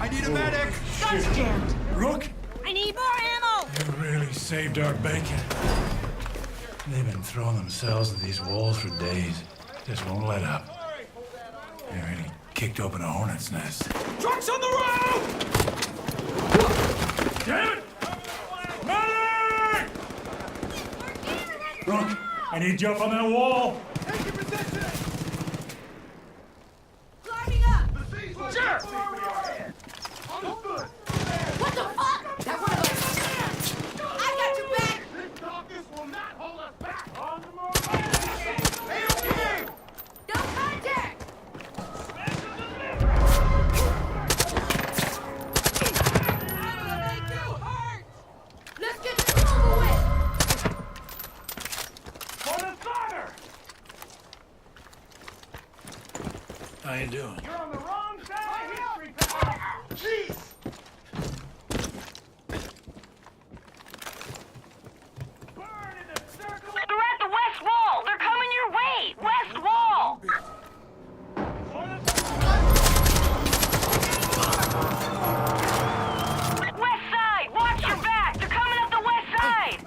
I need a medic! Guns jammed. Rook, I need more ammo! you really saved our bacon. They've been throwing themselves at these walls for days. Just won't let up. They really kicked open a hornet's nest. Trucks on the road! Damn it! Medic! Rook, I need you up on that wall. Take your position! Climbing up! Sure! Understood! What the fuck? That one of us! I got your back! This darkness will not hold us back! On the move! No contact! Let's get this over with! For the starter! How you doing? You're on the wrong side of history, pal! Jeez! Burn in the circle! They're at the west wall! They're coming your way! West wall! West side! Watch your back! They're coming up the west side!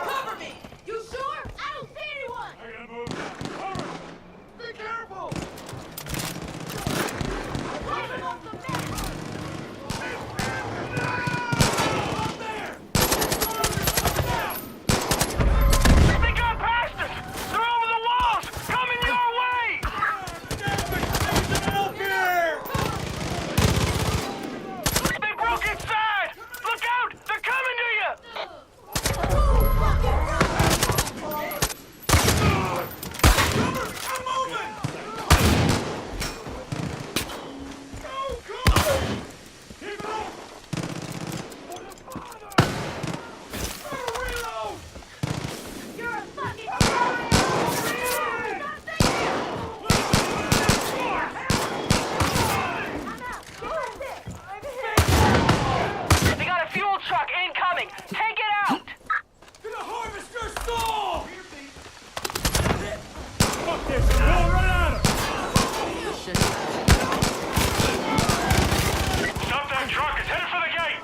Cover me! You sure? I don't see anyone! I gotta move now. Hurry! Be careful! They got past us! They're over the walls! Coming your way! They broke inside! Look out! They're coming to you! You're a fucking They got a fuel truck incoming! Take it out! To the harvester stall! Fuck this! We'll run out of Stop that truck! It's headed for the gate!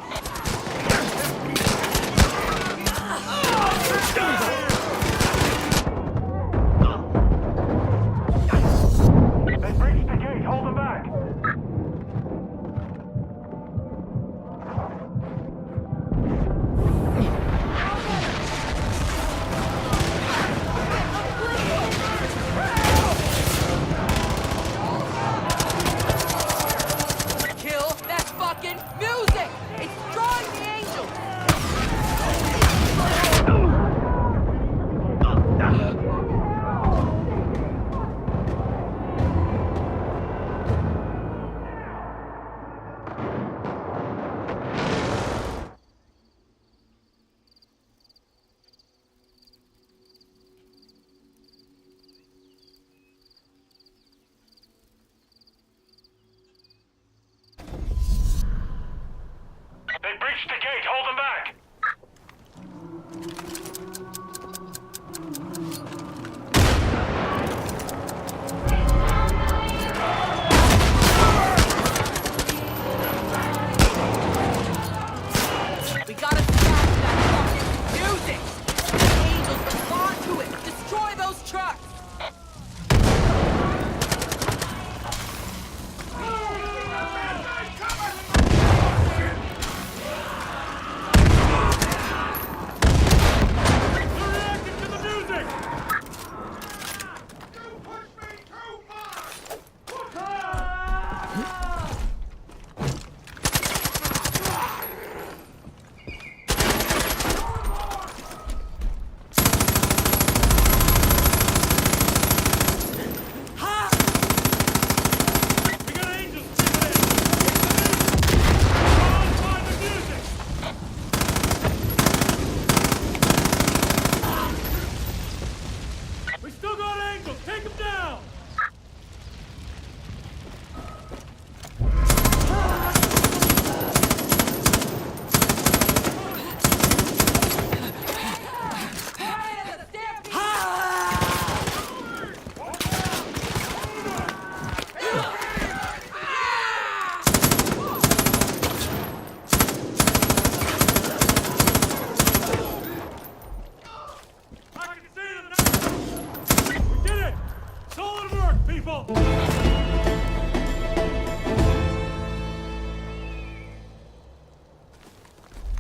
They breached the gate! Hold them back! Kill that fucking music! It's drawing the angels! They breached the gate! Hold them back! We gotta stop that fucking music! The angels respond to it! Destroy those trucks!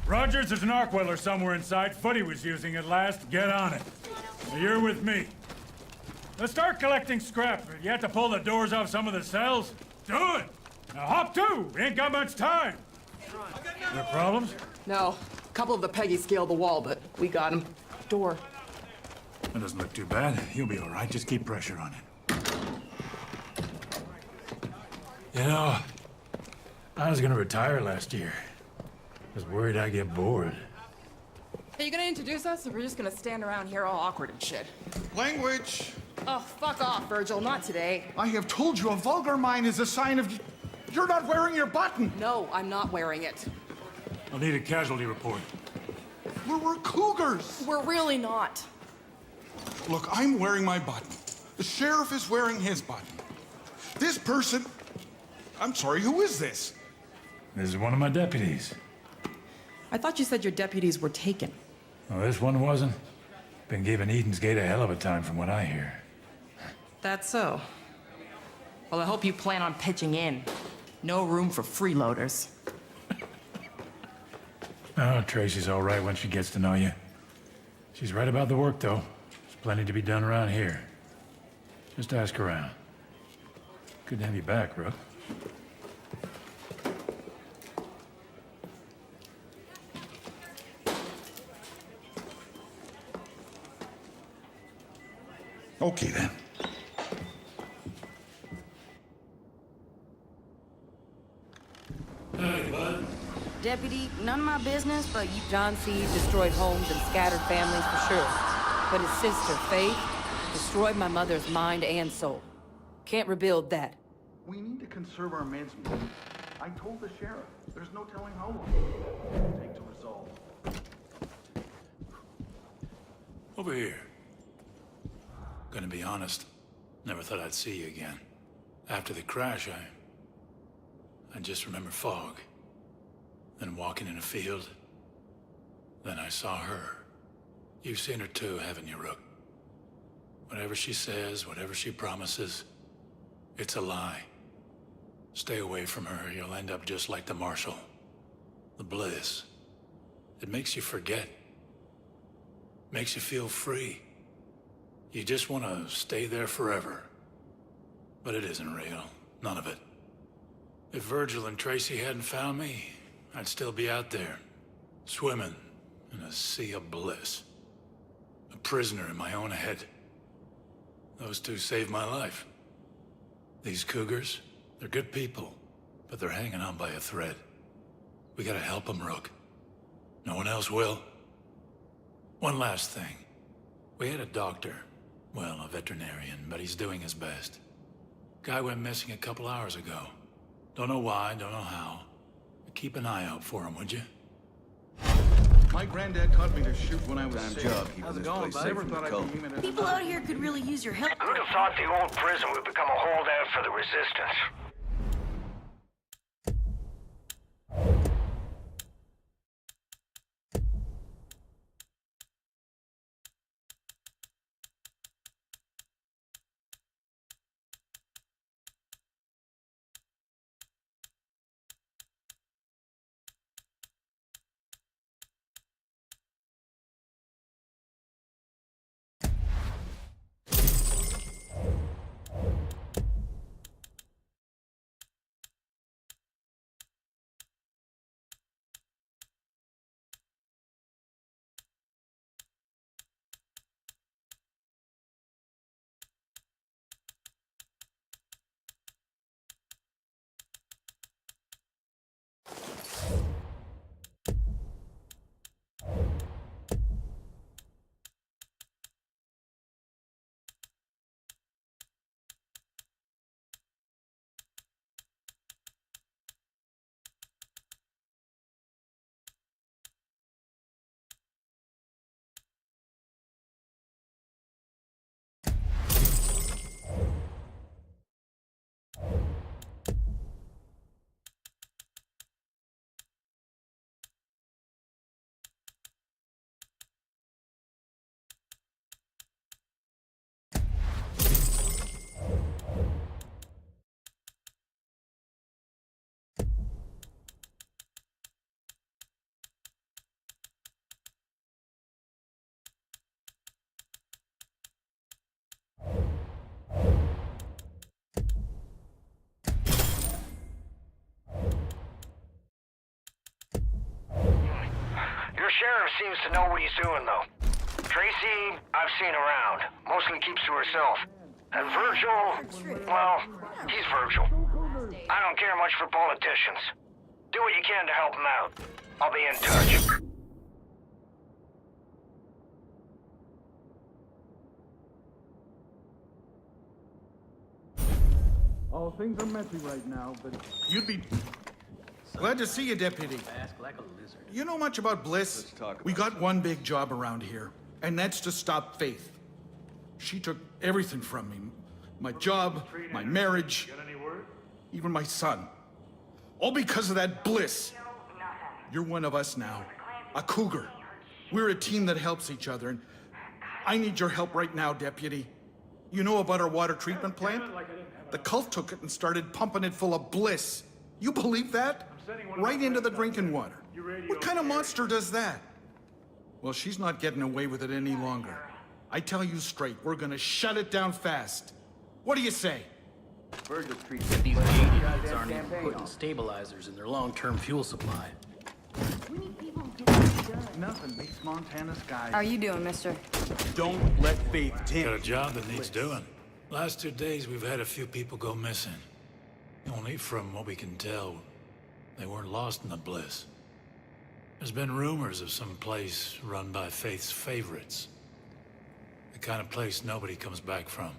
Rogers, there's an arc welder somewhere inside. Footy was using it last. Get on it. Now you're with me. Let's start collecting scrap. You have to pull the doors off some of the cells. Do it! Now hop to! We ain't got much time. There problems? No. A couple of the Peggies scaled the wall, but we got him. Door. That doesn't look too bad. You'll be all right. Just keep pressure on it. You know, I was gonna retire last year. Was worried I'd get bored. Are you gonna introduce us, or we're just gonna stand around here all awkward and shit? Language! Oh, fuck off, Virgil. Not today. I have told you a vulgar mind is a sign of... You're not wearing your button! No, I'm not wearing it. I'll need a casualty report. We're cougars! We're really not. Look, I'm wearing my button. The sheriff is wearing his button. This person... I'm sorry, who is this? This is one of my deputies. I thought you said your deputies were taken. Well, this one wasn't. Been giving Eden's Gate a hell of a time from what I hear. That's so. Well, I hope you plan on pitching in. No room for freeloaders. Oh, Tracy's all right when she gets to know you. She's right about the work, though. There's plenty to be done around here. Just ask around. Good to have you back, Rook. Okay, then. Hey, bud. Deputy, none of my business, but you... John Seed destroyed homes and scattered families for sure. But his sister, Faith, destroyed my mother's mind and soul. Can't rebuild that. We need to conserve our men's money. I told the sheriff. There's no telling how long it'll take to resolve. Over here. Gonna be honest, never thought I'd see you again. After the crash, I just remember fog. Then walking in a field. Then I saw her. You've seen her too, haven't you, Rook? Whatever she says, whatever she promises, it's a lie. Stay away from her, you'll end up just like the Marshal. The bliss. It makes you forget. Makes you feel free. You just want to stay there forever. But it isn't real. None of it. If Virgil and Tracy hadn't found me, I'd still be out there, swimming in a sea of bliss. A prisoner in my own head. Those two saved my life. These cougars, they're good people, but they're hanging on by a thread. We gotta help them, Rook. No one else will. One last thing. We had a doctor. Well, a veterinarian, but he's doing his best. Guy went missing a couple hours ago. Don't know why, don't know how. But keep an eye out for him, would you? My granddad taught me to shoot when I was Time sick. job keeping How's it this going, place bud? safe Never from the thought I'd cult. be aiming at People out here could really use your help. Who'd have thought the old prison would become a holdout for the resistance? Your sheriff seems to know what he's doing, though. Tracy, I've seen around. Mostly keeps to herself. And Virgil, well, he's Virgil. I don't care much for politicians. Do what you can to help him out. I'll be in touch. Oh, things are messy right now, but you'd be glad to see you, Deputy. You know much about Bliss? We got one big job around here, and that's to stop Faith. She took everything from me. My job, my marriage, even my son. All because of that Bliss. You're one of us now. A cougar. We're a team that helps each other, and I need your help right now, Deputy. You know about our water treatment plant? The cult took it and started pumping it full of Bliss. You believe that? Right into the drinking water. What kind of monster does that? Well, she's not getting away with it any longer. I tell you straight, we're gonna shut it down fast. What do you say? Virgil treats these idiots aren't even putting stabilizers in their long-term fuel supply. Nothing beats Montana skies. How are you doing, mister? Don't let Faith Got a tempt. job that needs doing. Last 2 days, we've had a few people go missing. Only from what we can tell, they weren't lost in the Bliss. There's been rumors of some place run by Faith's favorites. The kind of place nobody comes back from.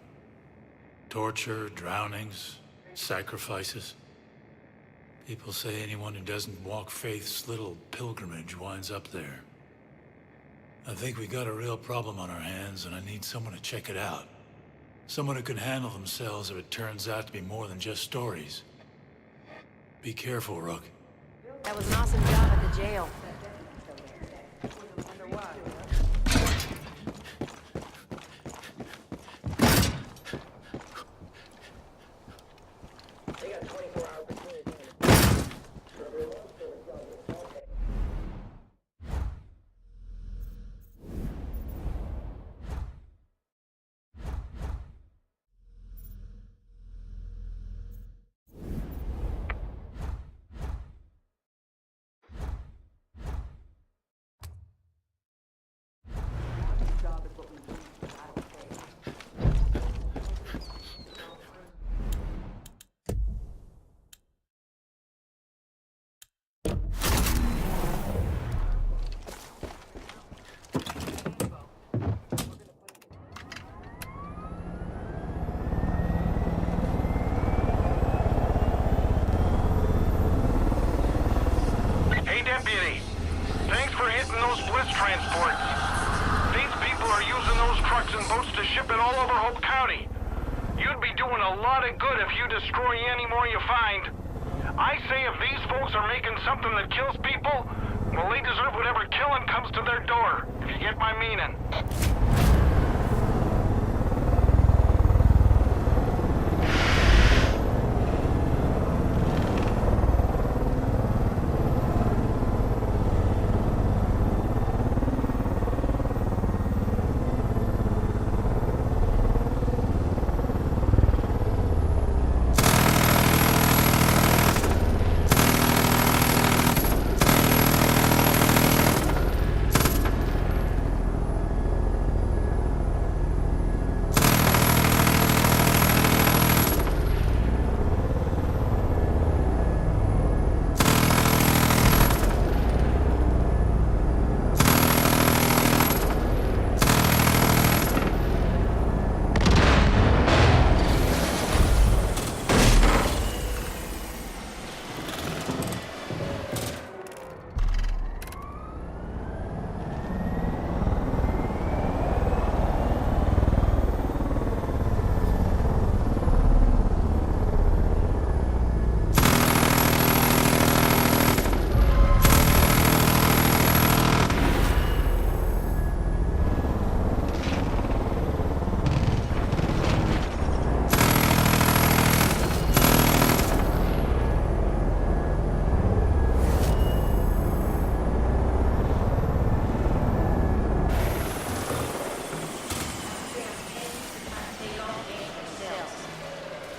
Torture, drownings, sacrifices. People say anyone who doesn't walk Faith's little pilgrimage winds up there. I think we got a real problem on our hands, and I need someone to check it out. Someone who can handle themselves if it turns out to be more than just stories. Be careful, Rook. That was an awesome job at the jail. Hey, Deputy. Thanks for hitting those Bliss transports. These people are using those trucks and boats to ship it all over Hope County. You'd be doing a lot of good if you destroy any more you find. I say if these folks are making something that kills people, well, they deserve whatever killing comes to their door, if you get my meaning.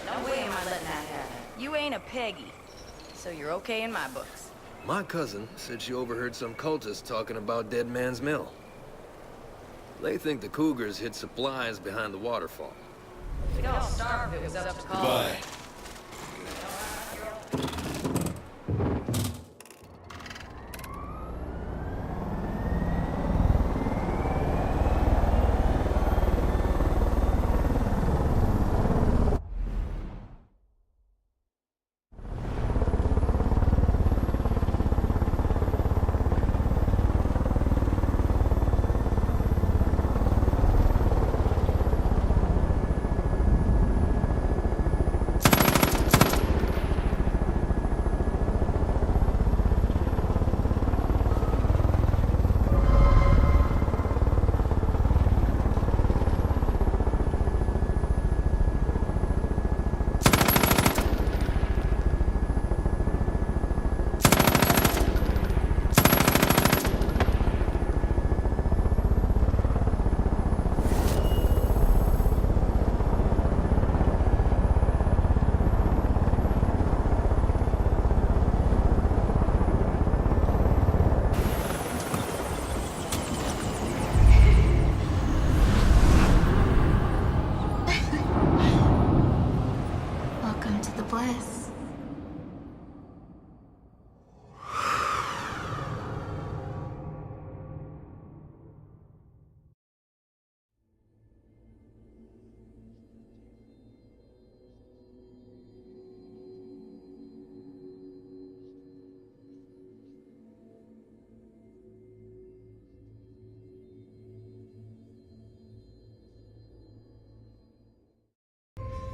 No way am I letting that happen. You ain't a Peggy, so you're okay in my books. My cousin said she overheard some cultists talking about Dead Man's Mill. They think the Cougars hid supplies behind the waterfall. We'd all starve if it was up to call. Bye. Welcome to the Bliss.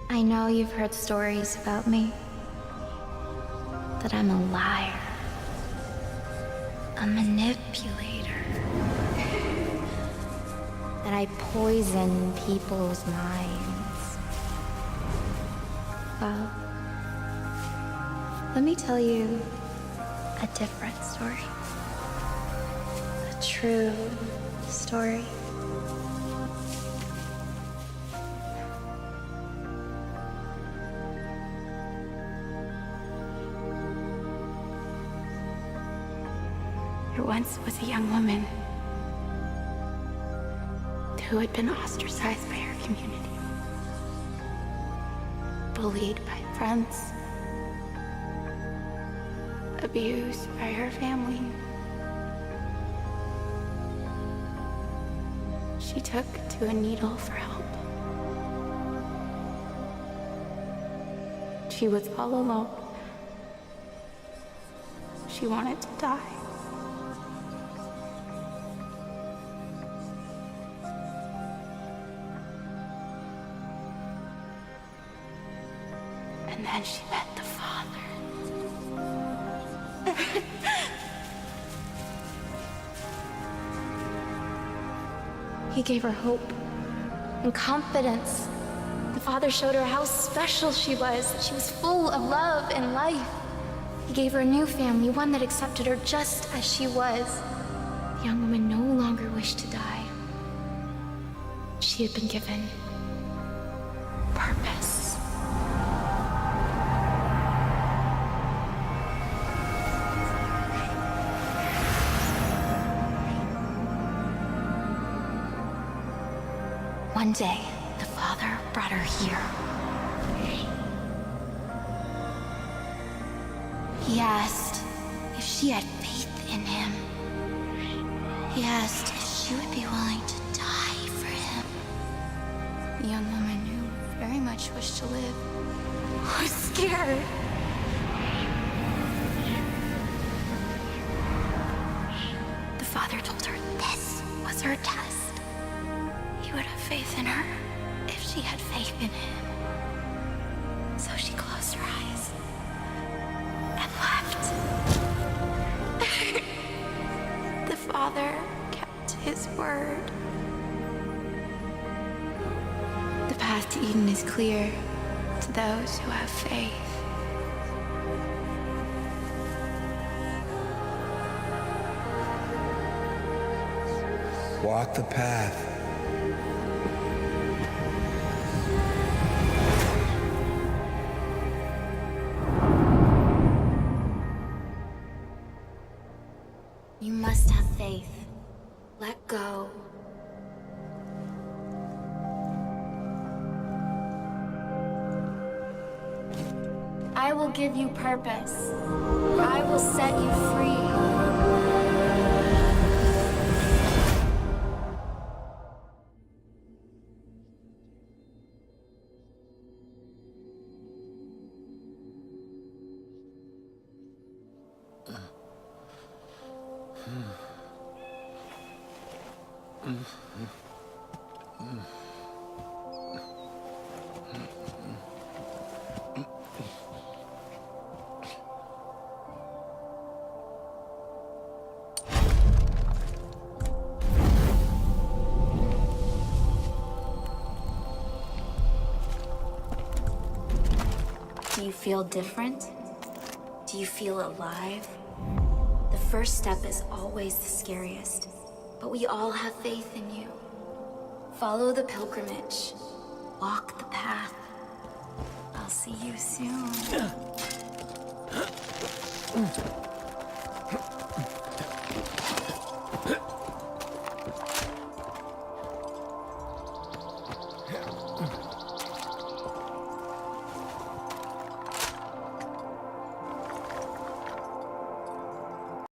I know you've heard stories about me. That I'm a liar. A manipulator. That I poison people's minds. Well, let me tell you a different story. A true story. There once was a young woman who had been ostracized by her community, bullied by friends, abused by her family. She took to a needle for help. She was all alone. She wanted to die. And then she met the Father. He gave her hope and confidence. The Father showed her how special she was, that she was full of love and life. He gave her a new family, one that accepted her just as she was. The young woman no longer wished to die. She had been given purpose. One day, the Father brought her here. He asked if she had faith in him. He asked if she would be willing to die for him. The young woman, who very much wished to live, was scared. The Father told her this was her test. He would have faith in her if she had faith in him. So she closed her eyes and left. The Father kept his word. The path to Eden is clear to those who have faith. Walk the path. Let go. I will give you purpose. I will set you free. Do you feel different? Do you feel alive? The first step is always the scariest, but we all have faith in you. Follow the pilgrimage. Walk the path. I'll see you soon.